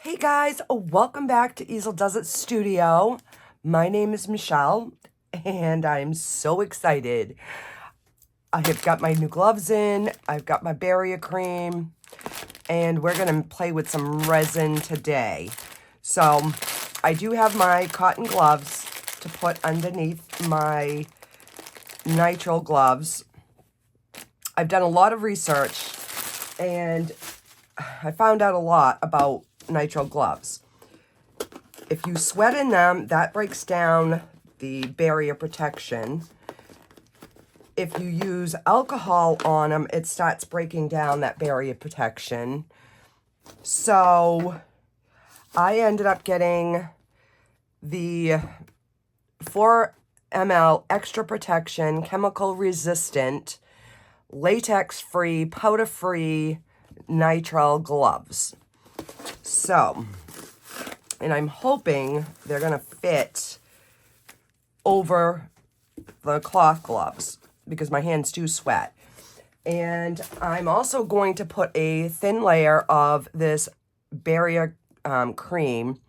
Hey guys, welcome back to Easel Does It Studio. My name is Michelle and I'm so excited. I have got my new gloves in, I've got my barrier cream, and we're gonna play with some resin today. So I do have my cotton gloves to put underneath my nitrile gloves. I've done a lot of research and I found out a lot about nitrile gloves. If you sweat in them, that breaks down the barrier protection. If you use alcohol on them, it starts breaking down that barrier protection. So I ended up getting the 4 ml extra protection, chemical resistant, latex free, powder free nitrile gloves. So, and I'm hoping they're going to fit over the cloth gloves because my hands do sweat. And I'm also going to put a thin layer of this barrier cream.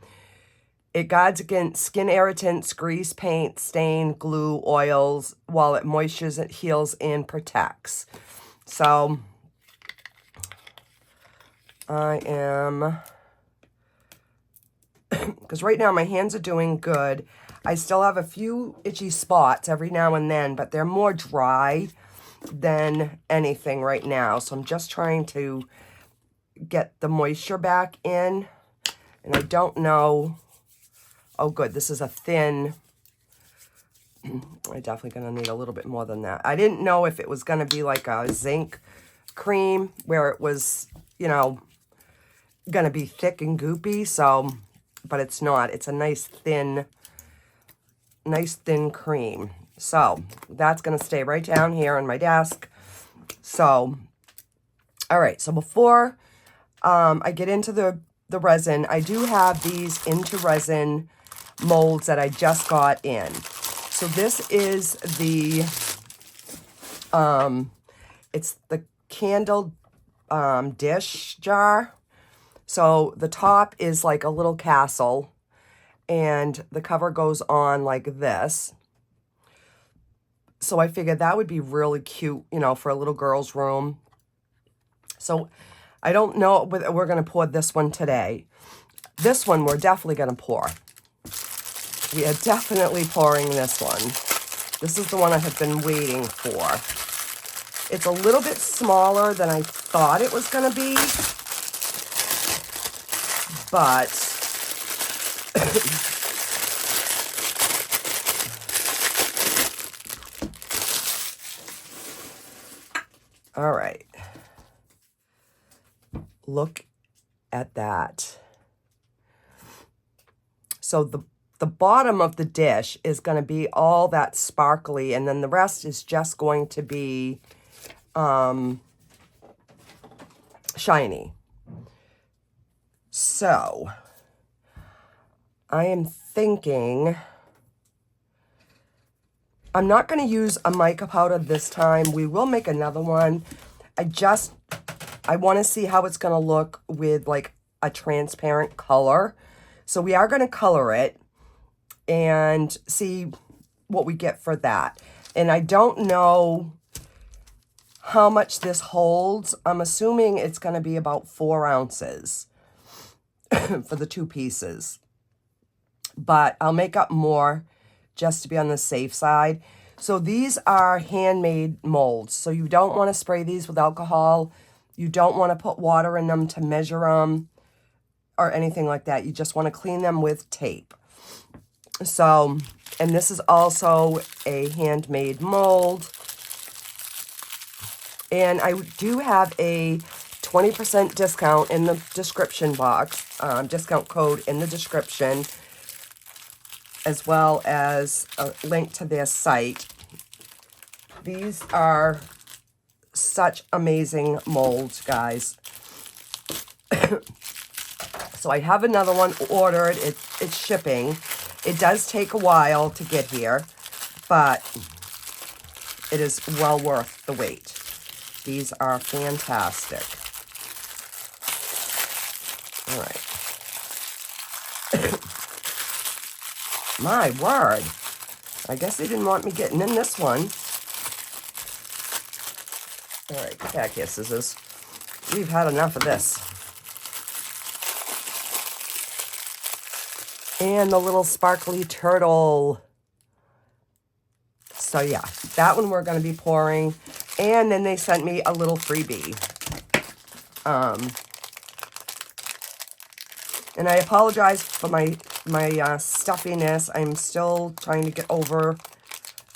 It guards against skin irritants, grease, paint, stain, glue, oils, while it moistures, it heals, and protects. So, I am... because right now my hands are doing good. I still have a few itchy spots every now and then, but they're more dry than anything right now. So I'm just trying to get the moisture back in. And I don't know. Oh, good. This is a thin. I'm definitely going to need a little bit more than that. I didn't know if it was going to be like a zinc cream where it was, you know, going to be thick and goopy. So... but it's not. It's a nice thin cream. So that's going to stay right down here on my desk. So, all right. So before I get into the resin, I do have these into resin molds that I just got in. So this is the, it's the candle dish jar. So the top is like a little castle and the cover goes on like this. So I figured that would be really cute, you know, for a little girl's room. So I don't know whether we're going to pour this one today. This one we're definitely going to pour. We are definitely pouring this one. This is the one I have been waiting for. It's a little bit smaller than I thought it was going to be. But all right, look at that. So the bottom of the dish is going to be all that sparkly, and then the rest is just going to be shiny. So, I am thinking, I'm not going to use a mica powder this time. We will make another one. I want to see how it's going to look with like a transparent color. So we are going to color it and see what we get for that. And I don't know how much this holds. I'm assuming it's going to be about 4 ounces. For the 2 pieces, but I'll make up more just to be on the safe side. So these are handmade molds, so you don't want to spray these with alcohol. You don't want to put water in them to measure them or anything like that. You just want to clean them with tape. So, and this is also a handmade mold, and I do have a 20% discount in the description box, discount code in the description, as well as a link to their site. These are such amazing molds, guys. So I have another one ordered. It's shipping. It does take a while to get here, but it is well worth the wait. These are fantastic. All right. My word. I guess they didn't want me getting in this one. All right, get back here, scissors. We've had enough of this. And the little sparkly turtle. So yeah, that one we're going to be pouring. And then they sent me a little freebie. And I apologize for my stuffiness. I'm still trying to get over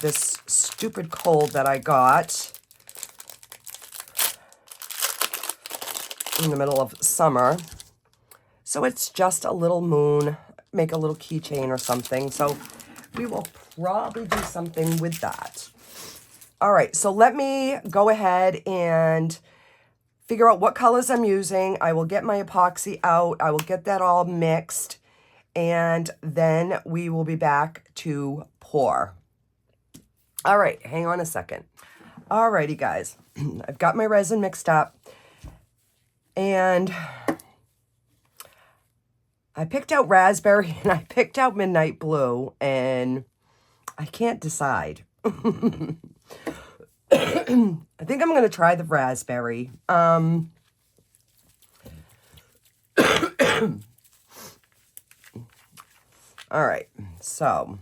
this stupid cold that I got in the middle of summer. So it's just a little moon. Make a little keychain or something. So we will probably do something with that. All right, so let me go ahead and figure out what colors I'm using. I will get my epoxy out. I will get that all mixed. And then we will be back to pour. All right, hang on a second. All righty, guys. I've got my resin mixed up. And I picked out raspberry and I picked out midnight blue. And I can't decide. I think I'm going to try the raspberry. All right, so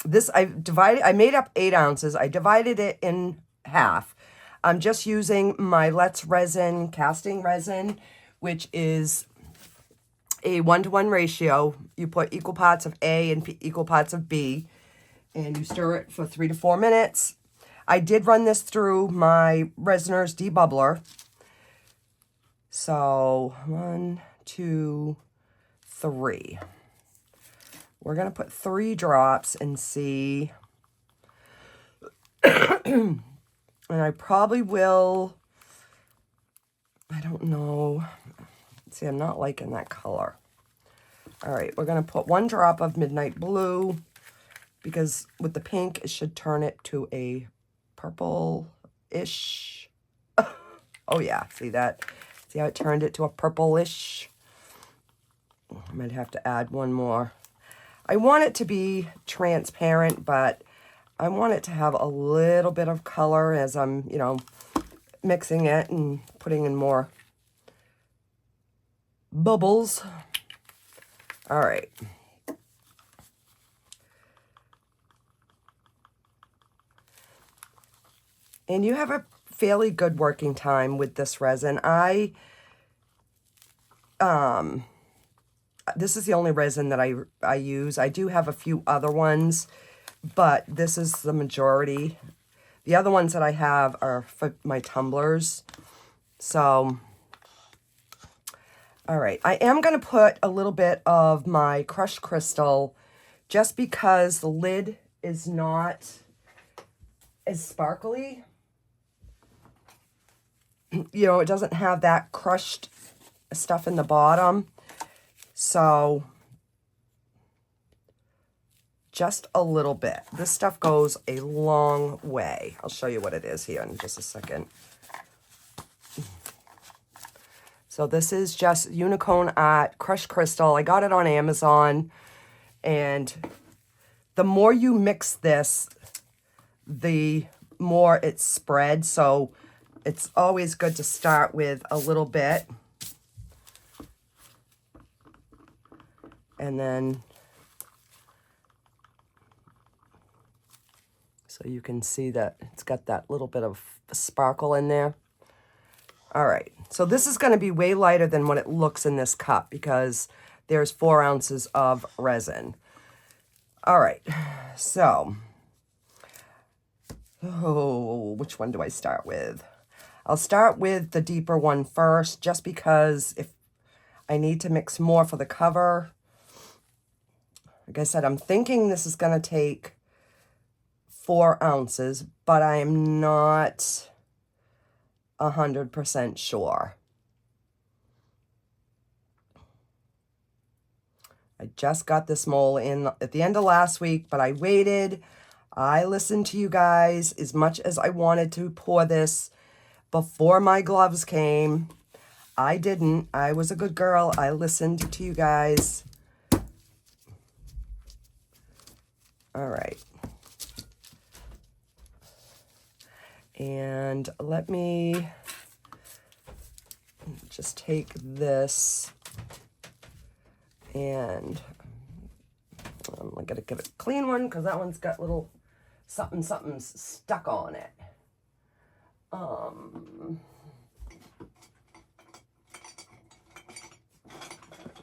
this I made up 8 ounces. I divided it in half. I'm just using my Let's Resin casting resin, which is a 1-to-1 ratio. You put equal parts of A and equal parts of B, and you stir it for 3 to 4 minutes. I did run this through my Resiners debubbler. So 1, 2, 3. We're going to put 3 drops and see. And I probably will, I don't know. See, I'm not liking that color. All right, we're going to put 1 drop of midnight blue because with the pink, it should turn it to a purple-ish. Oh, yeah, see that? See how it turned it to a purple-ish? I might have to add 1 more. I want it to be transparent, but I want it to have a little bit of color as I'm, you know, mixing it and putting in more bubbles. All right. And you have a fairly good working time with this resin. This is the only resin that I use. I do have a few other ones, but this is the majority. The other ones that I have are for my tumblers. So, all right. I am going to put a little bit of my crushed crystal just because the lid is not as sparkly. You know, it doesn't have that crushed stuff in the bottom. So, just a little bit. This stuff goes a long way. I'll show you what it is here in just a second. So this is just Unicorn Art Crushed Crystal. I got it on Amazon. And the more you mix this, the more it spreads. So it's always good to start with a little bit. And then, so you can see that it's got that little bit of sparkle in there. All right, so this is going to be way lighter than what it looks in this cup because there's 4 ounces of resin. All right, so, which one do I start with? I'll start with the deeper one first, just because if I need to mix more for the cover. Like I said, I'm thinking this is going to take 4 ounces, but I am not 100% sure. I just got this mold in at the end of last week, but I waited. I listened to you guys as much as I wanted to pour this before my gloves came. I didn't. I was a good girl. I listened to you guys. All right. And let me just take this and I'm gonna give it a clean one because that one's got little something's stuck on it.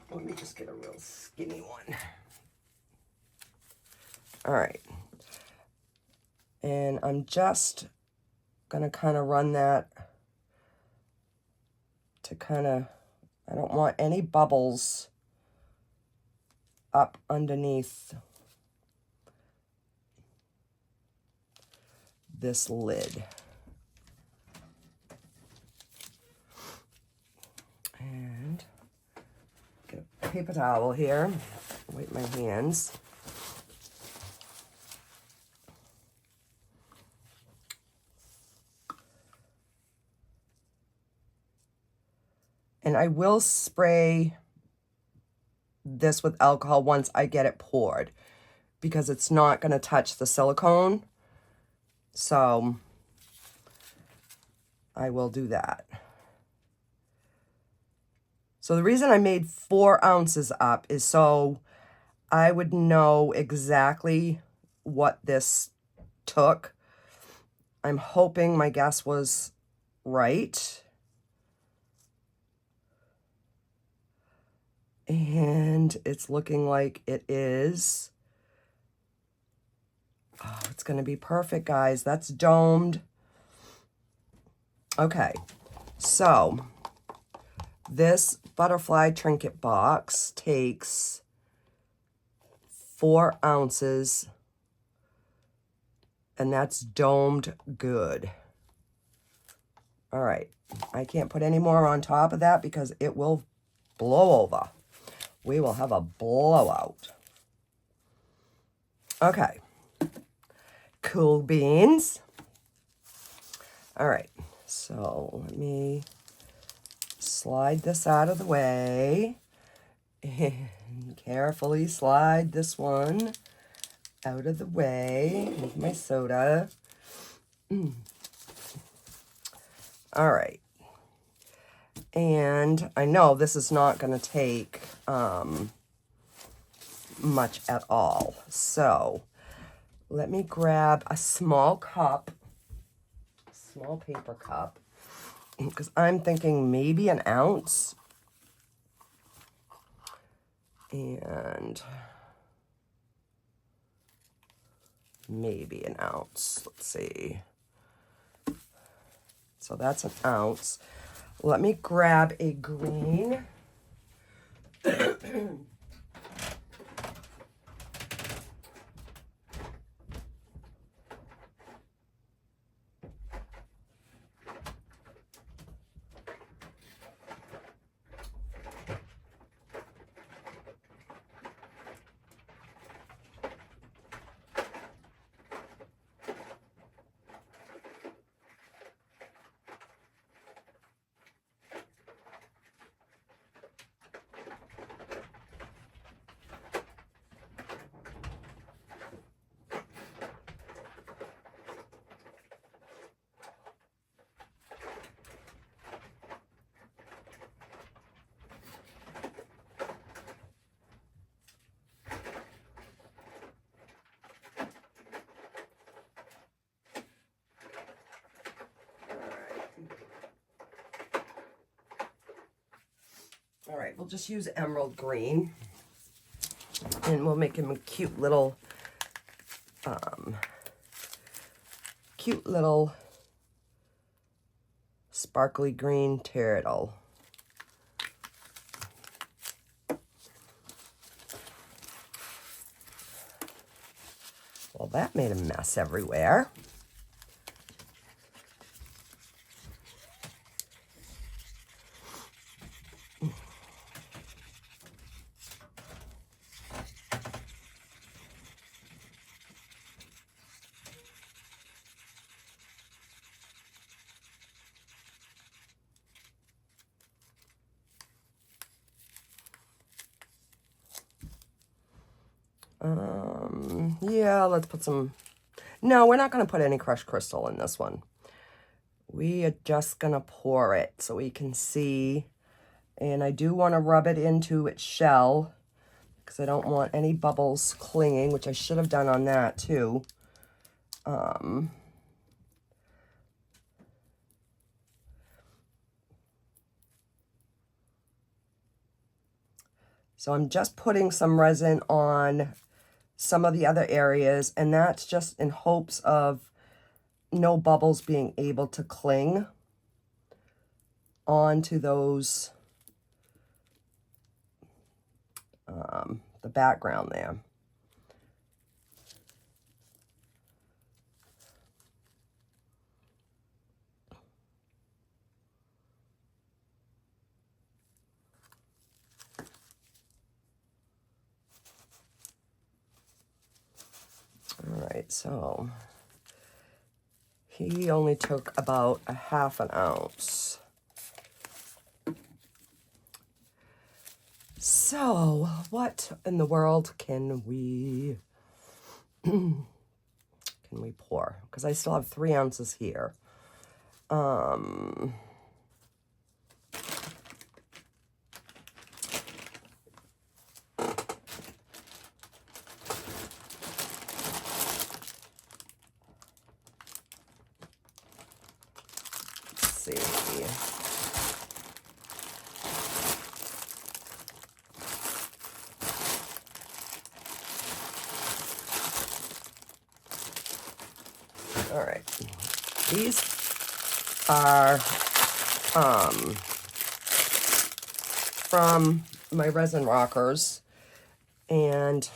Let me just get a real skinny one. All right. And I'm just gonna kind of run that to kind of, I don't want any bubbles up underneath this lid. And get a paper towel here, wipe my hands. And I will spray this with alcohol once I get it poured because it's not going to touch the silicone. So I will do that. So the reason I made 4 ounces up is so I would know exactly what this took. I'm hoping my guess was right. And it's looking like it is. Oh, it's going to be perfect, guys. That's domed. Okay, so this butterfly trinket box takes 4 ounces, and that's domed good. All right, I can't put any more on top of that because it will blow over. We will have a blowout. Okay, cool beans. All right, so let me slide this out of the way and carefully slide this one out of the way with my soda. All right. And I know this is not going to take much at all. So let me grab a small cup, small paper cup, because I'm thinking maybe an ounce. And maybe an ounce. Let's see. So that's an ounce. Let me grab a green. All right, we'll just use emerald green, and we'll make him a cute little sparkly green turtle. Well, that made a mess everywhere. Yeah, let's put some... No, we're not going to put any crushed crystal in this one. We are just going to pour it so we can see. And I do want to rub it into its shell because I don't want any bubbles clinging, which I should have done on that too. So I'm just putting some resin on some of the other areas, and that's just in hopes of no bubbles being able to cling onto those, the background there. All right, so he only took about a ½ ounce. So what in the world can we pour? Because I still have 3 ounces here. See. All right. These are from my Resin Rockers, and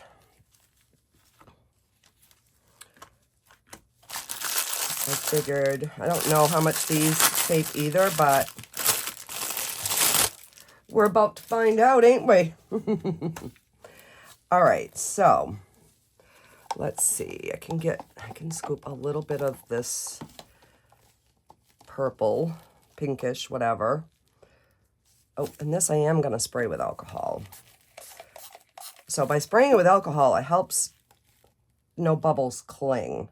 I figured, I don't know how much these take either, but we're about to find out, ain't we? All right, so let's see. I can scoop a little bit of this purple, pinkish, whatever. Oh, and this I am going to spray with alcohol. So by spraying it with alcohol, it helps no bubbles cling.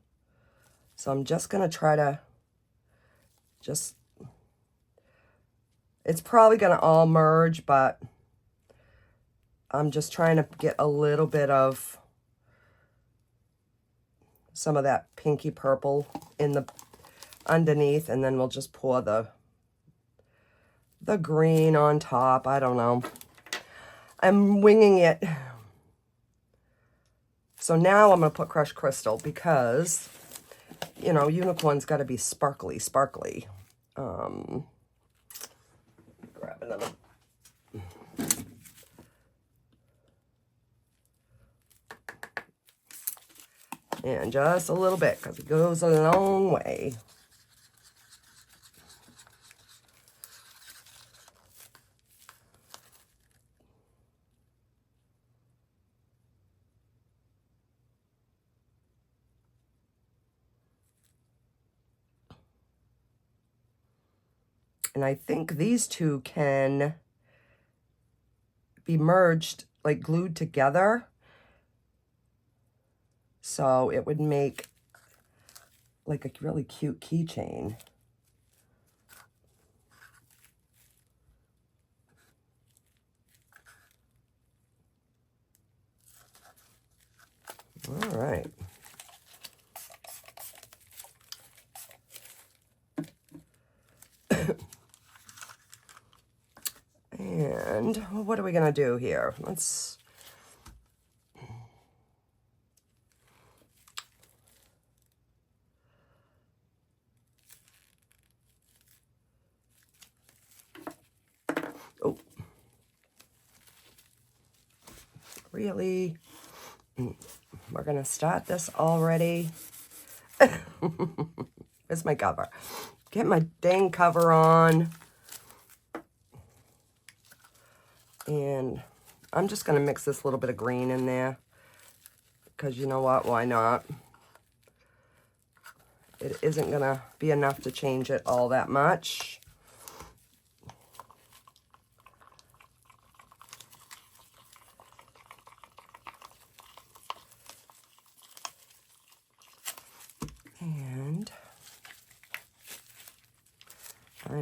So I'm just going to try to it's probably going to all merge, but I'm just trying to get a little bit of some of that pinky purple in the underneath, and then we'll just pour the green on top. I don't know. I'm winging it. So now I'm going to put crushed crystal because, you know, unicorn's got to be sparkly, sparkly. Grab another. And just a little bit because it goes a long way. And I think these two can be merged, like glued together. So it would make like a really cute keychain. All right. And what are we going to do here? Let's... Oh. Really? We're going to start this already? Where's my cover? Get my dang cover on. And I'm just going to mix this little bit of green in there. Because you know what? Why not? It isn't going to be enough to change it all that much.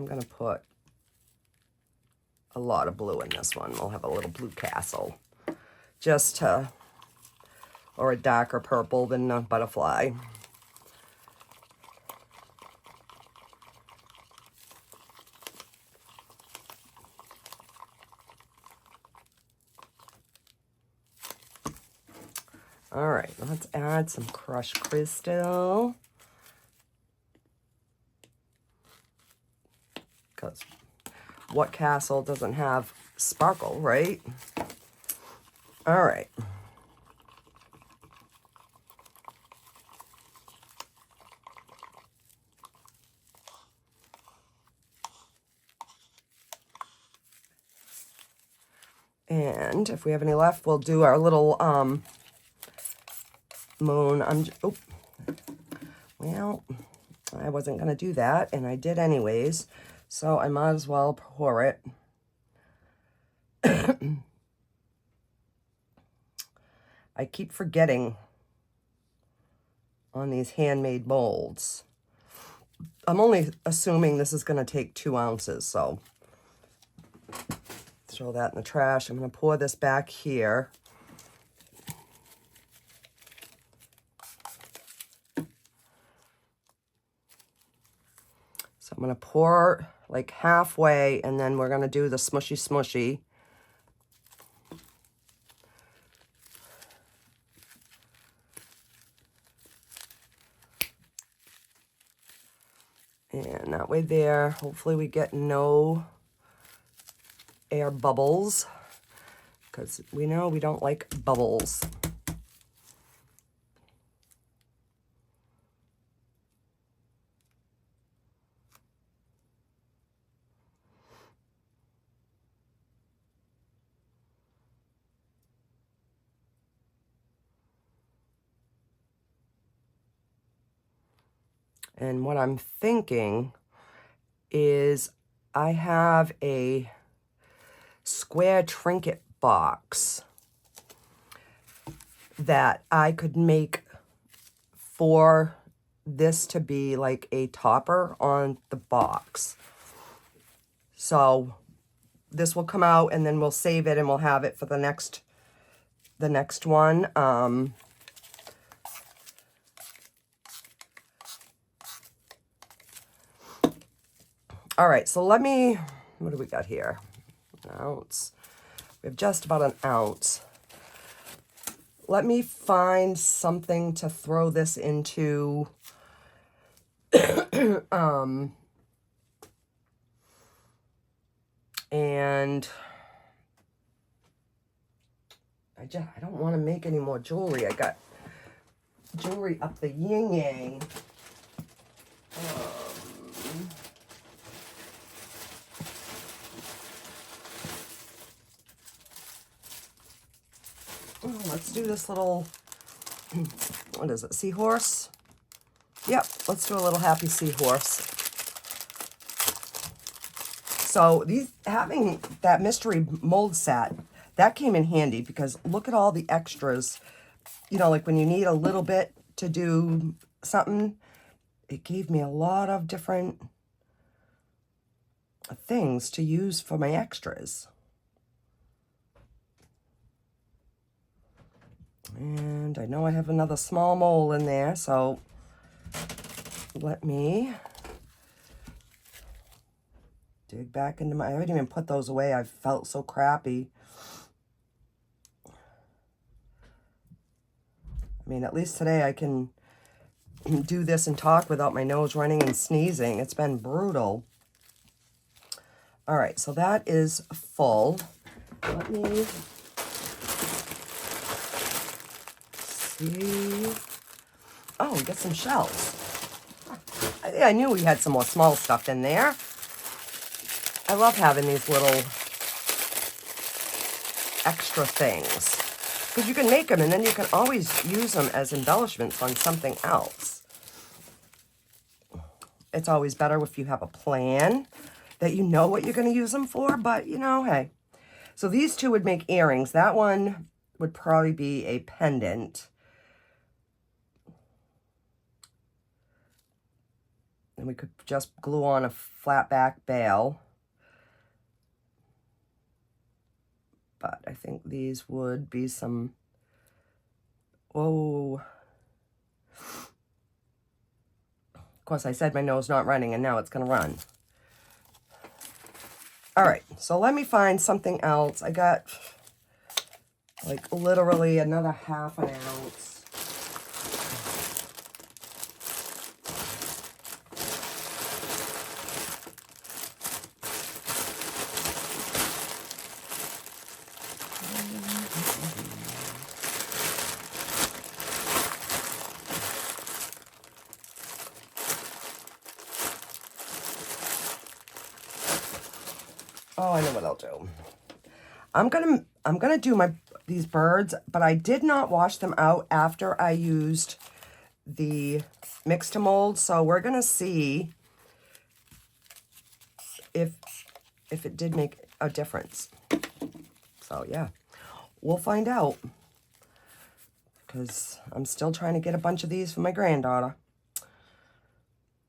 going to put a lot of blue in this one. We'll have a little blue castle. Just to, or a darker purple than a butterfly. All right, let's add some crushed crystal. Because what castle doesn't have sparkle, right? All right. And if we have any left, we'll do our little moon. Well, I wasn't going to do that, and I did anyways, so I might as well pour it. I keep forgetting on these handmade molds. I'm only assuming this is going to take 2 ounces, so throw that in the trash. I'm going to pour this back here. So I'm going to pour like halfway, and then we're going to do the smushy smushy. And that way there, hopefully we get no air bubbles, because we know we don't like bubbles. And what I'm thinking is I have a square trinket box that I could make for this to be like a topper on the box. So this will come out, and then we'll save it, and we'll have it for the next one. All right, so let me, what do we got here? An ounce. We have just about an ounce. Let me find something to throw this into. And I don't want to make any more jewelry. I got jewelry up the yin yang. Let's do this little, what is it, seahorse? Yep, let's do a little happy seahorse. So having that mystery mold set, that came in handy, because look at all the extras. You know, like when you need a little bit to do something, it gave me a lot of different things to use for my extras. And I know I have another small mole in there, so let me dig back into my, I haven't even put those away. I felt so crappy. I mean, at least today I can do this and talk without my nose running and sneezing. It's been brutal. All right, so that is full. Let me see. Oh, we got some shells. I knew we had some more small stuff in there. I love having these little extra things, because you can make them and then you can always use them as embellishments on something else. It's always better if you have a plan that you know what you're going to use them for, but you know, hey. So these two would make earrings. That one would probably be a pendant. And we could just glue on a flat back bail. But I think these would be some, whoa. Of course, I said my nose not running, and now it's going to run. All right, so let me find something else. I got like literally another ½ an ounce. Oh, I know what I'll do. I'm gonna do these birds, but I did not wash them out after I used the mix to mold. So we're gonna see if it did make a difference. So yeah, we'll find out, because I'm still trying to get a bunch of these for my granddaughter.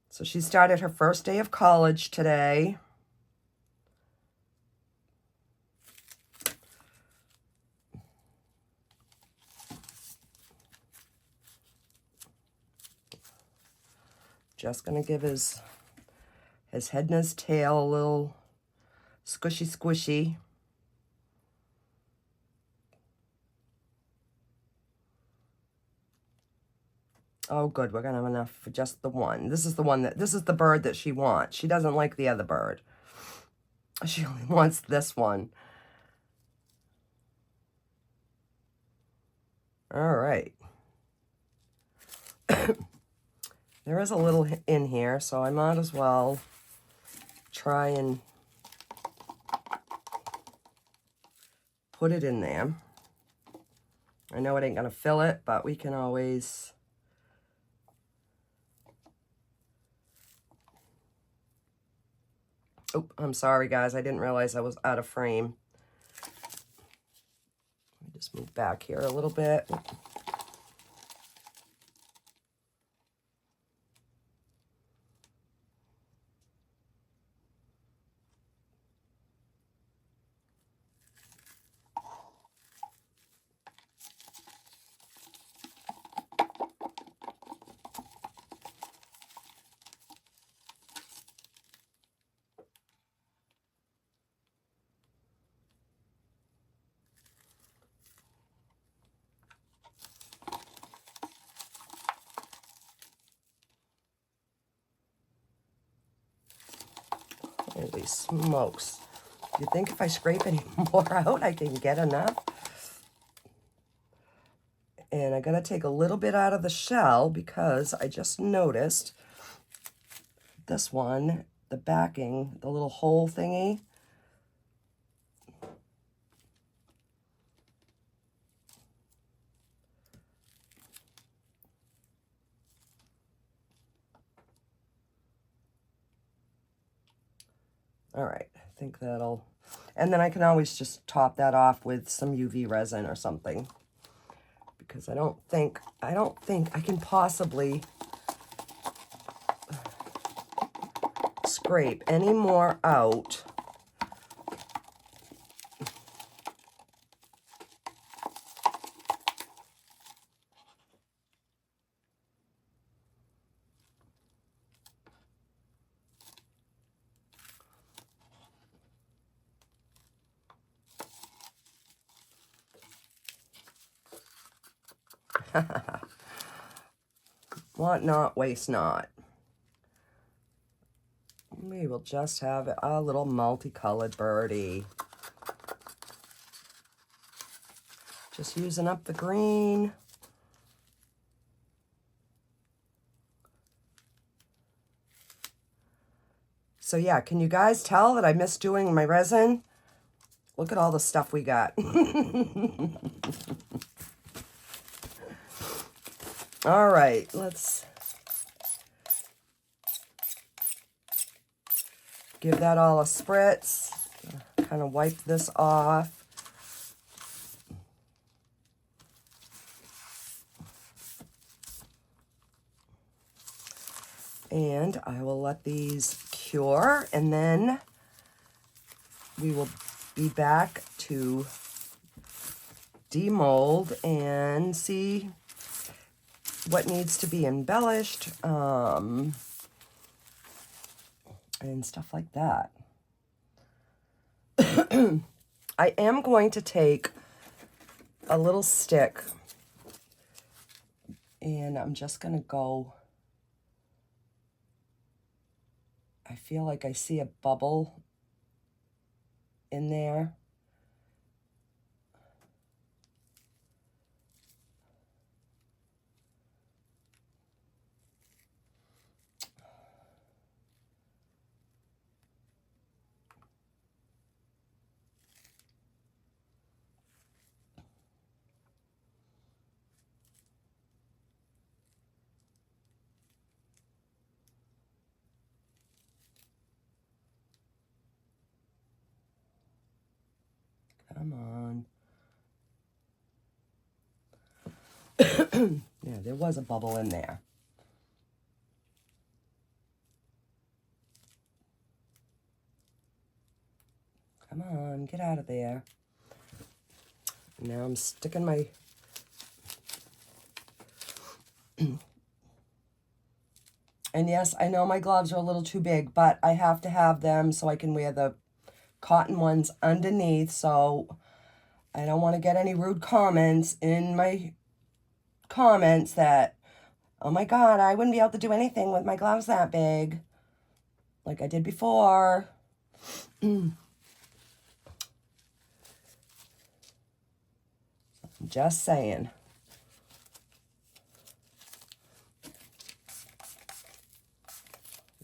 So she started her first day of college today. Just gonna give his head and his tail a little squishy. Oh, good. We're gonna have enough for just the one. This is the bird that she wants. She doesn't like the other bird. She only wants this one. All right. There is a little in here, so I might as well try and put it in there. I know it ain't gonna fill it, but we can always... Oh, I'm sorry, guys. I didn't realize I was out of frame. Let me just move back here a little bit. Holy smokes. Do you think if I scrape any more out, I can get enough? And I'm going to take a little bit out of the shell because I just noticed this one, the backing, the little hole thingy. All right, I think that'll, and then I can always just top that off with some UV resin or something, because I don't think I can possibly scrape any more out. Want not, waste not. We will just have a little multicolored birdie. Just using up the green. So yeah, can you guys tell that I miss doing my resin? Look at all the stuff we got. All right, let's give that all a spritz. Kind of wipe this off. And I will let these cure, and then we will be back to demold and see what needs to be embellished, and stuff like that. I am going to take a little stick, and I'm just going to go, I feel like I see a bubble in there. Come on. Yeah, there was a bubble in there. Come on, get out of there. Now I'm sticking my... And yes, I know my gloves are a little too big, but I have to have them so I can wear the cotton ones underneath, so I don't want to get any rude comments in my comments that, oh my God, I wouldn't be able to do anything with my gloves that big, like I did before. Just saying.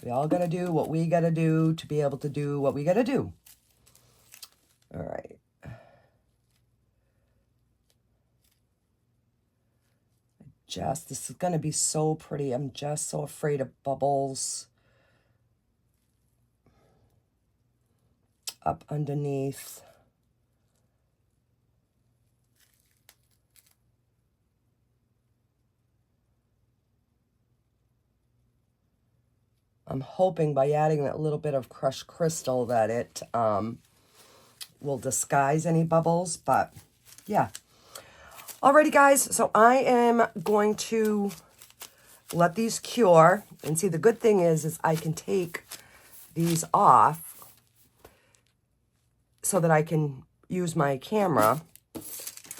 We all got to do what we got to do to be able to do what we got to do. All right. This is going to be so pretty. I'm just so afraid of bubbles up underneath. I'm hoping by adding that little bit of crushed crystal that it will disguise any bubbles, but yeah. Alrighty, guys, so I am going to let these cure, and see, the good thing is I can take these off so that I can use my camera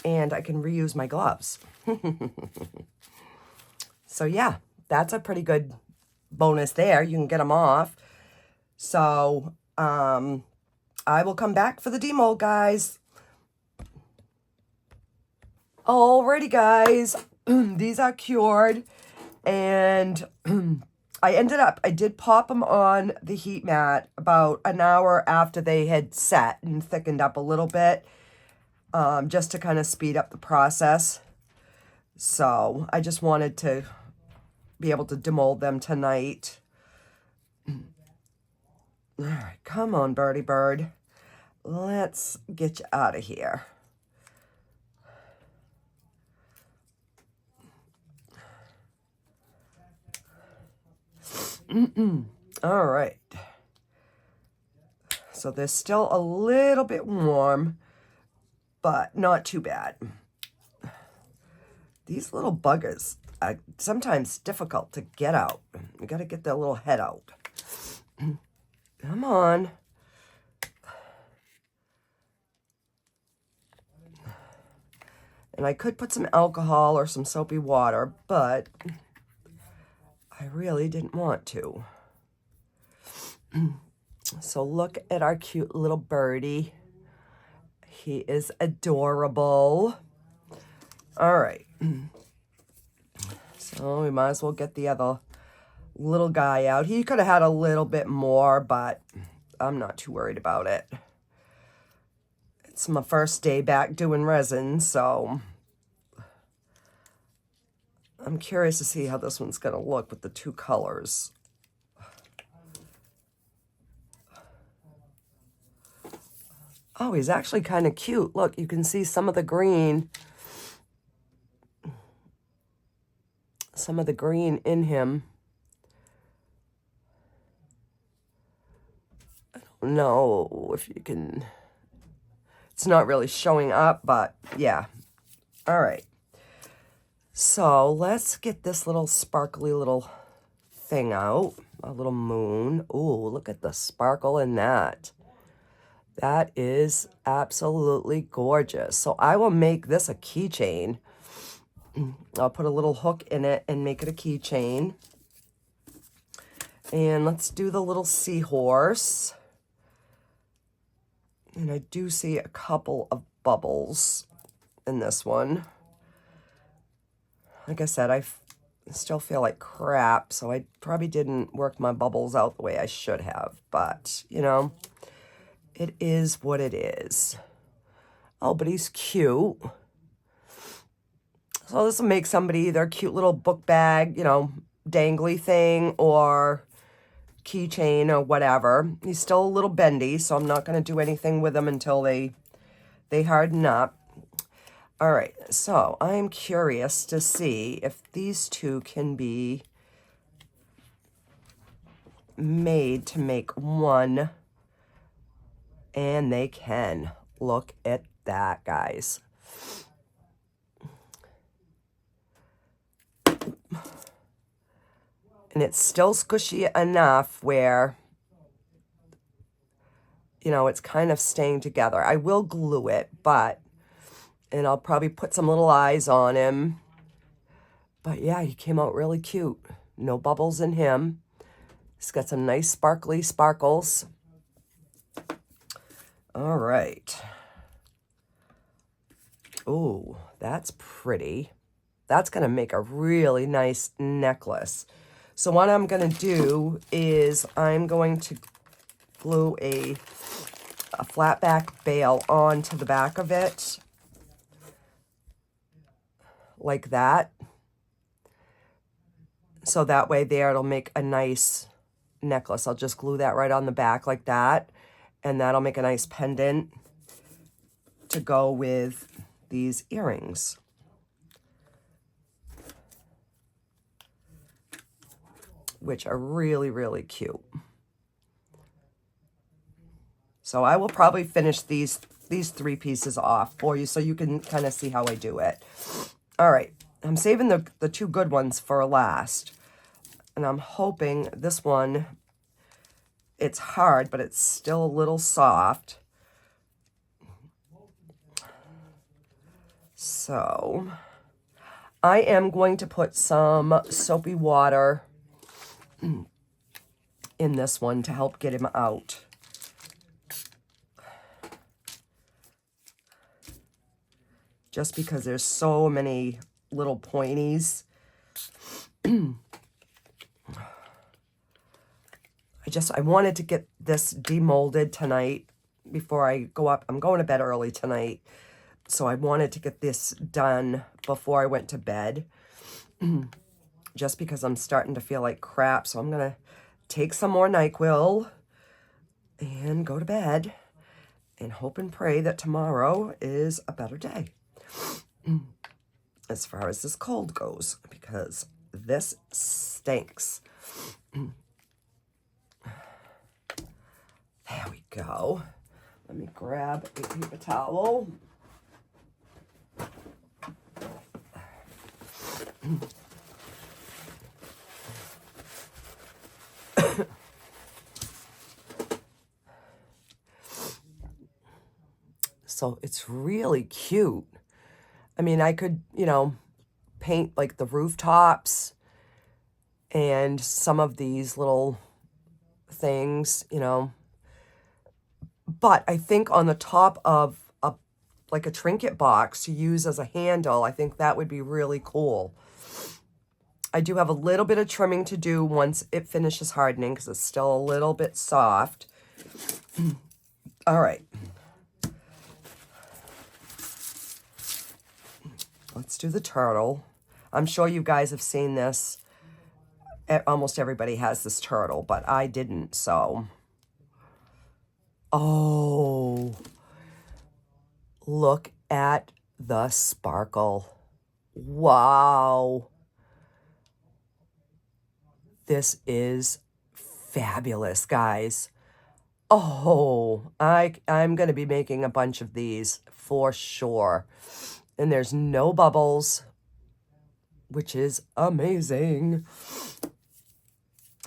and I can reuse my gloves. So yeah, that's a pretty good bonus there. You can get them off. So I will come back for the demold, guys. Alrighty, guys, these are cured, and I did pop them on the heat mat about an hour after they had set and thickened up a little bit, just to kind of speed up the process. So I just wanted to be able to demold them tonight. All right, come on, birdie bird. Let's get you out of here. All right. So they're still a little bit warm, but not too bad. These little buggers are sometimes difficult to get out. You got to get their little head out. Come on. And I could put some alcohol or some soapy water, but I really didn't want to. So look at our cute little birdie. He is adorable. All right. So we might as well get the other little guy out. He could have had a little bit more, but I'm not too worried about it. It's my first day back doing resin, so I'm curious to see how this one's going to look with the two colors. Oh, he's actually kind of cute. Look, you can see some of the green. Some of the green in him. know if you can, it's not really showing up, but yeah. All right. So let's get this little sparkly little thing out, a little moon. Ooh, look at the sparkle in that. That is absolutely gorgeous. So I will make this a keychain. I'll put a little hook in it and make it a keychain. And let's do the little seahorse. And I do see a couple of bubbles in this one. Like I said, I still feel like crap, so I probably didn't work my bubbles out the way I should have. But, you know, it is what it is. Oh, but he's cute. So this will make somebody their cute little book bag, you know, dangly thing or keychain or whatever. He's still a little bendy, so I'm not going to do anything with him until they harden up. All right, so I'm curious to see if these two can be made to make one. And they can. Look at that, guys. And it's still squishy enough where, you know, it's kind of staying together. I will glue it, and I'll probably put some little eyes on him. But yeah, he came out really cute. No bubbles in him. He's got some nice sparkly sparkles. All right. Ooh, that's pretty. That's going to make a really nice necklace. So what I'm going to do is I'm going to glue a flat back bail onto the back of it. Like that. So that way there it'll make a nice necklace. I'll just glue that right on the back like that. And that'll make a nice pendant to go with these earrings. Which are really, really cute. So I will probably finish these three pieces off for you so you can kind of see how I do it. All right, I'm saving the two good ones for last. And I'm hoping this one, it's hard, but it's still a little soft. So I am going to put some soapy water in this one to help get him out. Just because there's so many little pointies. I wanted to get this demolded tonight before I go up. I'm going to bed early tonight. So I wanted to get this done before I went to bed. Just because I'm starting to feel like crap. So I'm going to take some more NyQuil and go to bed and hope and pray that tomorrow is a better day. As far as this cold goes, because this stinks. There we go. Let me grab a paper towel. So it's really cute. I mean, I could, you know, paint like the rooftops and some of these little things, you know. But I think on the top of like a trinket box to use as a handle, I think that would be really cool. I do have a little bit of trimming to do once it finishes hardening because it's still a little bit soft. All right. Let's do the turtle. I'm sure you guys have seen this. Almost everybody has this turtle, but I didn't, so. Oh, look at the sparkle. Wow. This is fabulous, guys. Oh, I'm going to be making a bunch of these for sure. And there's no bubbles, which is amazing.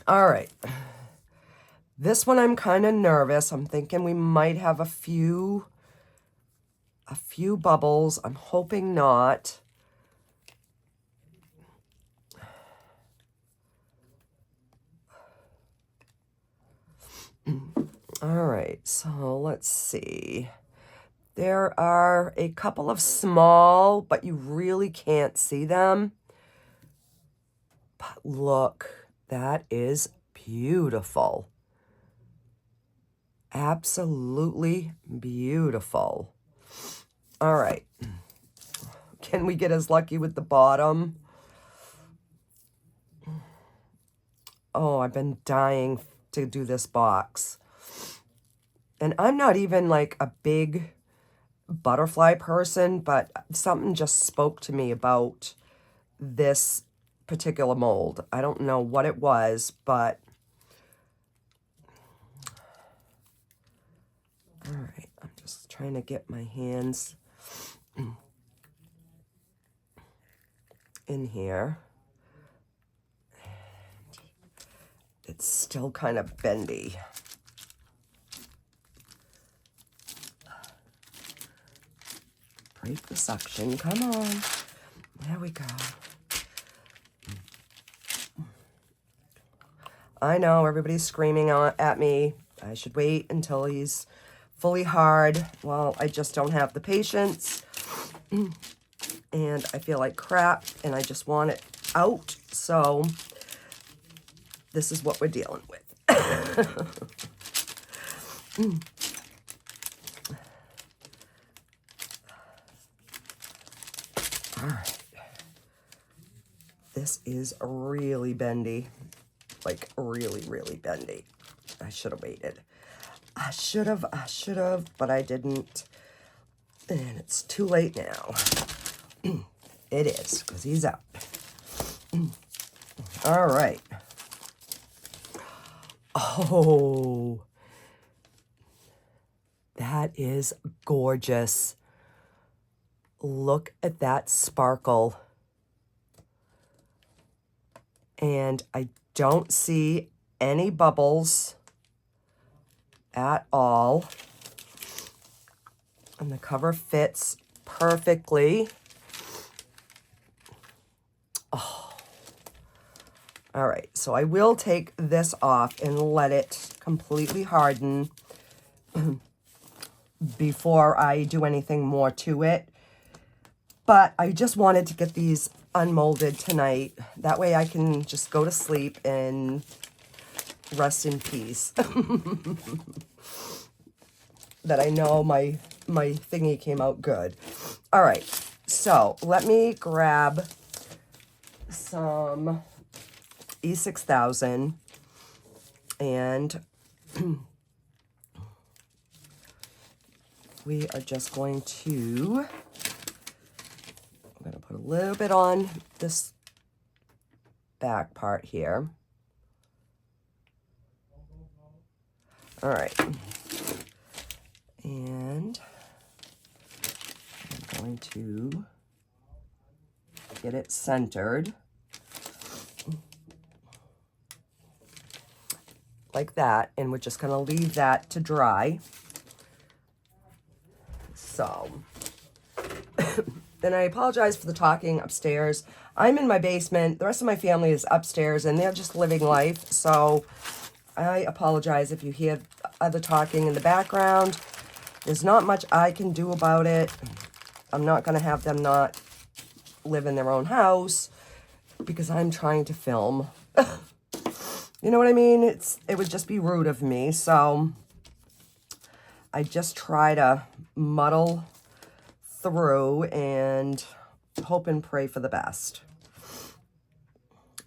All right. This one I'm kind of nervous. I'm thinking we might have a few bubbles. I'm hoping not. All right, so let's see. There are a couple of small, but you really can't see them. But look, that is beautiful. Absolutely beautiful. All right. Can we get as lucky with the bottom? Oh, I've been dying to do this box. And I'm not even like a big butterfly person, but something just spoke to me about this particular mold. I don't know what it was, but all right, I'm just trying to get my hands in here. It's still kind of bendy. Break the suction, come on. There we go. I know everybody's screaming at me. I should wait until he's fully hard. Well, I just don't have the patience. And I feel like crap and I just want it out. So this is what we're dealing with. All right. This is really bendy. Like really, really bendy. I should have waited. I should have, but I didn't. And it's too late now. It is, because he's out. All right. Oh, that is gorgeous. Look at that sparkle. And I don't see any bubbles at all. And the cover fits perfectly. Oh. All right, so I will take this off and let it completely harden before I do anything more to it. But I just wanted to get these unmolded tonight. That way I can just go to sleep and rest in peace. That I know my thingy came out good. All right, so let me grab some E6000 and we are just going to, I'm going to put a little bit on this back part here. All right. And I'm going to get it centered. Like that, and we're just going to leave that to dry. So, then I apologize for the talking upstairs. I'm in my basement. The rest of my family is upstairs, and they're just living life. So, I apologize if you hear other talking in the background. There's not much I can do about it. I'm not going to have them not live in their own house because I'm trying to film. You know what I mean? It would just be rude of me. So I just try to muddle through and hope and pray for the best.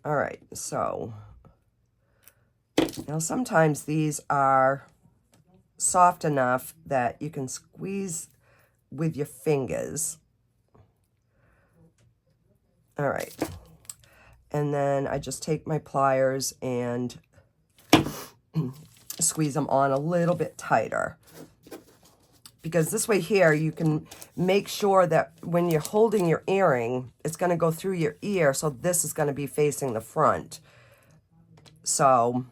All right. So now sometimes these are soft enough that you can squeeze with your fingers. All right. And then I just take my pliers and squeeze them on a little bit tighter. Because this way here, you can make sure that when you're holding your earring, it's going to go through your ear, so this is going to be facing the front. So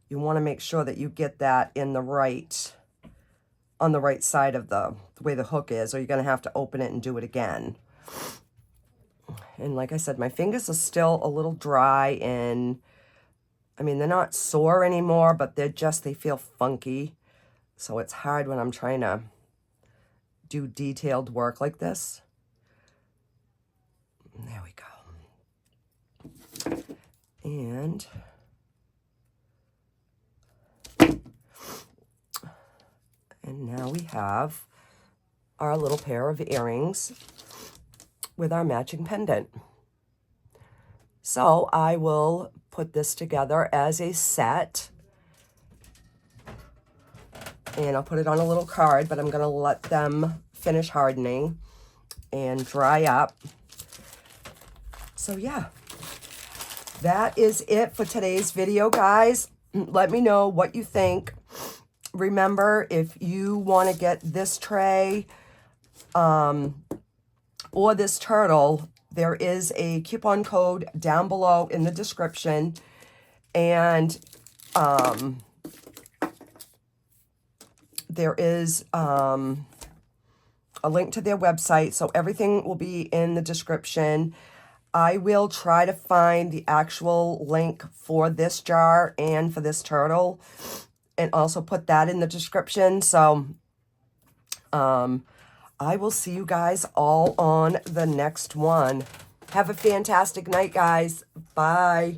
you want to make sure that you get that in the right, on the right side of the way the hook is, or you're going to have to open it and do it again. And like I said, my fingers are still a little dry, and I mean, they're not sore anymore, but they're just, they feel funky. So it's hard when I'm trying to do detailed work like this. There we go. And now we have our little pair of earrings with our matching pendant. So I will put this together as a set. And I'll put it on a little card, but I'm going to let them finish hardening and dry up. So yeah, that is it for today's video, guys. Let me know what you think. Remember, if you want to get this tray or this turtle, there is a coupon code down below in the description. And there is a link to their website, so everything will be in the description. I will try to find the actual link for this jar and for this turtle, and also put that in the description. So I will see you guys all on the next one. Have a fantastic night, guys. Bye.